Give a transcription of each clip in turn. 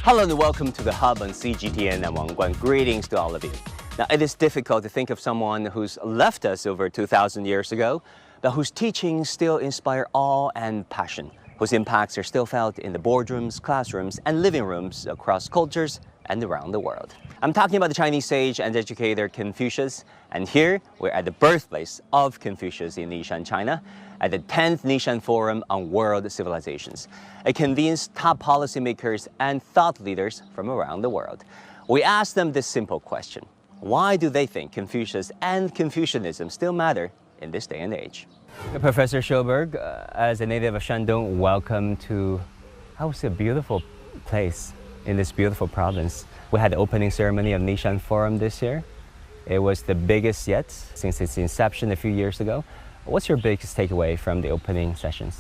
Hello and welcome to the Hub on CGTN and Wang Guan. Greetings to all of you. Now, it is difficult to think of someone who's left us over 2,000 years ago, but whose teachings still inspire awe and passion, whose impacts are still felt in the boardrooms, classrooms, and living rooms across cultures and around the world. I'm talking about the Chinese sage and educator Confucius, and here we're at the birthplace of Confucius in Nishan, China, at the 10th Nishan Forum on World Civilizations. It convenes top policymakers and thought leaders from around the world. We asked them this simple question: why do they think Confucius and Confucianism still matter in this day and age? Professor Sjoberg, as a native of Shandong, welcome to, I would say, a beautiful place in this beautiful province. We had the opening ceremony of Nishan Forum this year. It was the biggest yet since its inception a few years ago. What's your biggest takeaway from the opening sessions?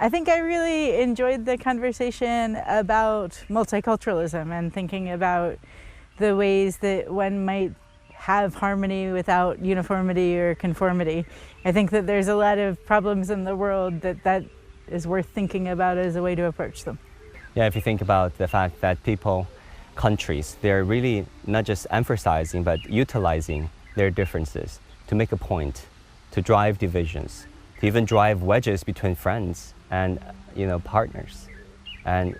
I think I really enjoyed the conversation about multiculturalism and thinking about the ways that one might have harmony without uniformity or conformity. I think that there's a lot of problems in the world that is worth thinking about as a way to approach them. Yeah, if you think about the fact that people, countries, they're really not just emphasizing but utilizing their differences to make a point, to drive divisions, to even drive wedges between friends and partners. And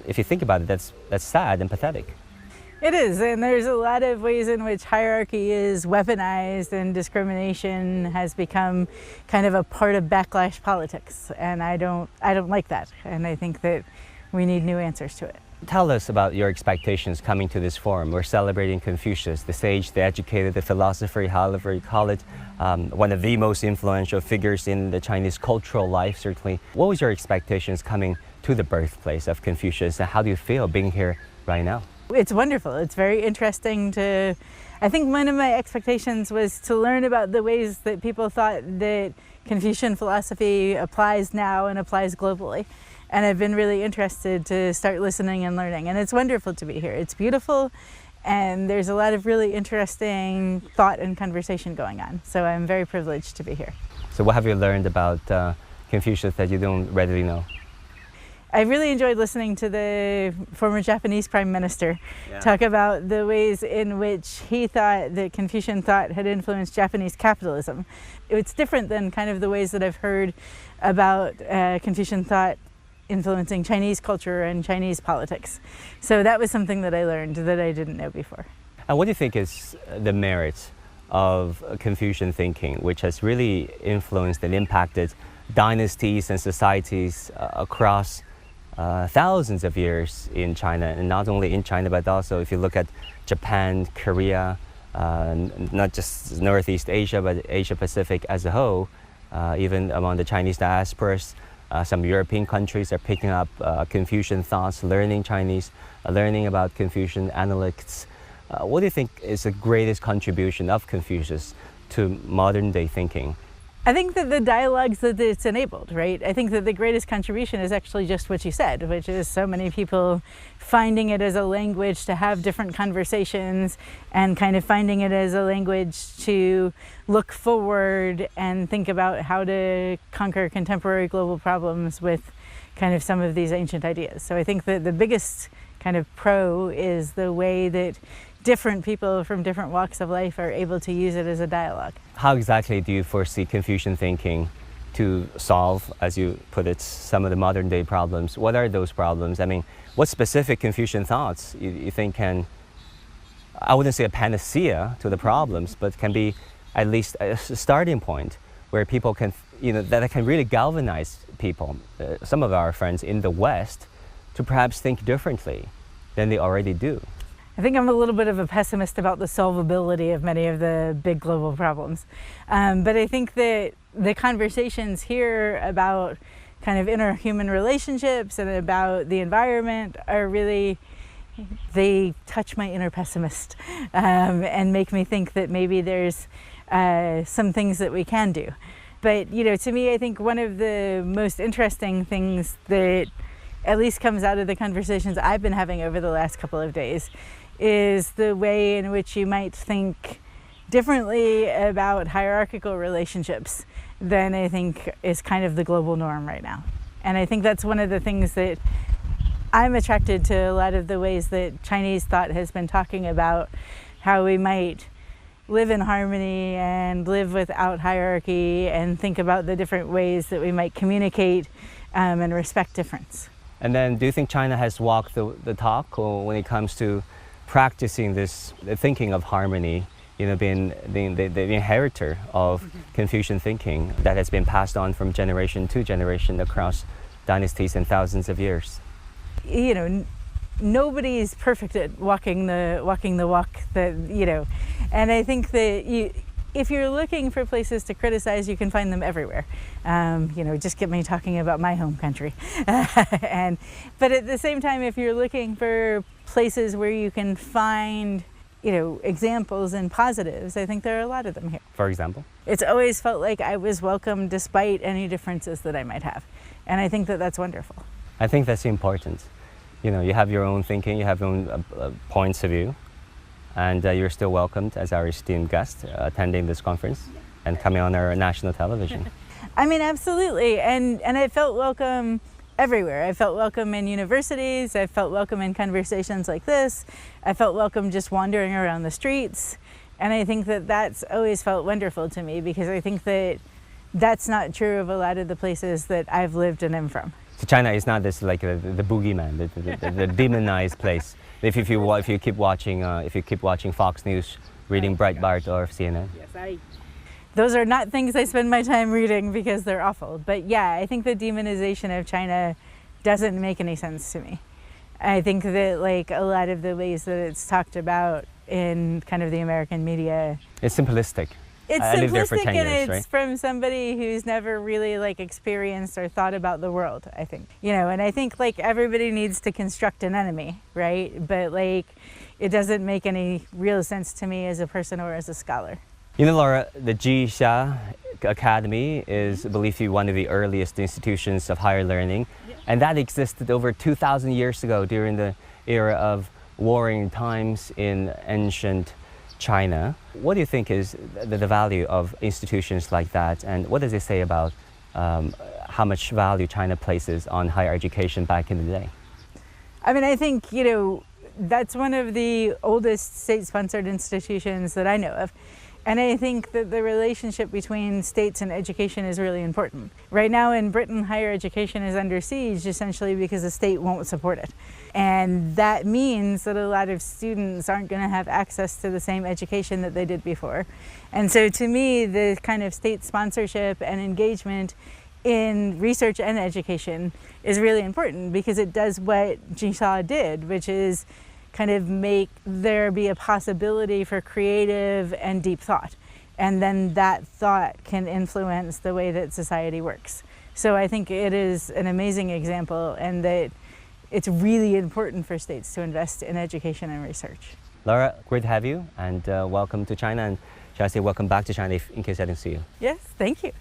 if you think about it, that's sad and pathetic. It is, and there's a lot of ways in which hierarchy is weaponized and discrimination has become kind of a part of backlash politics, and I don't like that, and I think that we need new answers to it. Tell us about your expectations coming to this forum. We're celebrating Confucius, the sage, the educator, the philosopher, however you call it, one of the most influential figures in the Chinese cultural life, certainly. What was your expectations coming to the birthplace of Confucius, and how do you feel being here right now? It's wonderful. It's very interesting to, I think one of my expectations was to learn about the ways that people thought that Confucian philosophy applies now and applies globally. And I've been really interested to start listening and learning. And it's wonderful to be here. It's beautiful, and there's a lot of really interesting thought and conversation going on. So I'm very privileged to be here. So what have you learned about Confucius that you don't readily know? I really enjoyed listening to the former Japanese Prime Minister talk about the ways in which he thought that Confucian thought had influenced Japanese capitalism. It's different than kind of the ways that I've heard about Confucian thought influencing Chinese culture and Chinese politics. So that was something that I learned that I didn't know before. And what do you think is the merit of Confucian thinking, which has really influenced and impacted dynasties and societies across thousands of years in China, and not only in China, but also if you look at Japan, Korea, not just Northeast Asia, but Asia Pacific as a whole, even among the Chinese diasporas, some European countries are picking up Confucian thoughts, learning Chinese, learning about Confucian analects. What do you think is the greatest contribution of Confucius to modern day thinking? I think that the dialogues that it's enabled, right? I think that the greatest contribution is actually just what you said, which is so many people finding it as a language to have different conversations and kind of finding it as a language to look forward and think about how to conquer contemporary global problems with kind of some of these ancient ideas. So I think that the biggest kind of pro is the way that different people from different walks of life are able to use it as a dialogue. How exactly do you foresee Confucian thinking to solve, as you put it, some of the modern day problems? What are those problems? I mean, what specific Confucian thoughts you think can, I wouldn't say a panacea to the problems, but can be at least a starting point where people can, that can really galvanize people, some of our friends in the West, to perhaps think differently than they already do? I think I'm a little bit of a pessimist about the solvability of many of the big global problems. But I think that the conversations here about kind of interhuman relationships and about the environment are really, they touch my inner pessimist and make me think that maybe there's some things that we can do. But, to me, I think one of the most interesting things that at least comes out of the conversations I've been having over the last couple of days is the way in which you might think differently about hierarchical relationships than I think is kind of the global norm right now. And I think that's one of the things that I'm attracted to a lot of the ways that Chinese thought has been talking about how we might live in harmony and live without hierarchy and think about the different ways that we might communicate and respect difference. And then do you think China has walked the talk or when it comes to practicing this thinking of harmony, you know, being the inheritor of Confucian thinking that has been passed on from generation to generation across dynasties and thousands of years? You know, nobody's perfect at walking the walk that, you know, and I think that if you're looking for places to criticize, you can find them everywhere. You know, just get me talking about my home country. But at the same time, if you're looking for places where you can find, you know, examples and positives, I think there are a lot of them here. For example? It's always felt like I was welcome despite any differences that I might have. And I think that that's wonderful. I think that's important. You know, you have your own thinking, you have your own points of view, and you're still welcomed as our esteemed guest attending this conference and coming on our national television. I mean, absolutely. And I felt welcome everywhere. I felt welcome in universities. I felt welcome in conversations like this. I felt welcome just wandering around the streets. And I think that that's always felt wonderful to me because I think that that's not true of a lot of the places that I've lived and am from. So China is not this like the boogeyman, the demonized place. If you keep watching Fox News, reading Breitbart or CNN. Yes, those are not things I spend my time reading because they're awful. But yeah, I think the demonization of China doesn't make any sense to me. I think that like a lot of the ways that it's talked about in kind of the American media, it's simplistic. It's I lived there for simplistic 10 and years, it's right? from somebody who's never really like experienced or thought about the world, I think. You know, and I think like everybody needs to construct an enemy, right? But like it doesn't make any real sense to me as a person or as a scholar. You know, Laura, the Jisha Academy is believed to be one of the earliest institutions of higher learning, and that existed over 2,000 years ago during the era of warring times in ancient China. What do you think is the value of institutions like that, and what does it say about how much value China places on higher education back in the day? I mean, I think, you know, that's one of the oldest state-sponsored institutions that I know of. And I think that the relationship between states and education is really important. Right now in Britain, higher education is under siege essentially because the state won't support it. And that means that a lot of students aren't going to have access to the same education that they did before. And so to me, the kind of state sponsorship and engagement in research and education is really important because it does what Jisha did, which is kind of make there be a possibility for creative and deep thought. And then that thought can influence the way that society works. So I think it is an amazing example and that it's really important for states to invest in education and research. Laura, great to have you and welcome to China, and shall I say welcome back to China in case I didn't see you. Yes, thank you.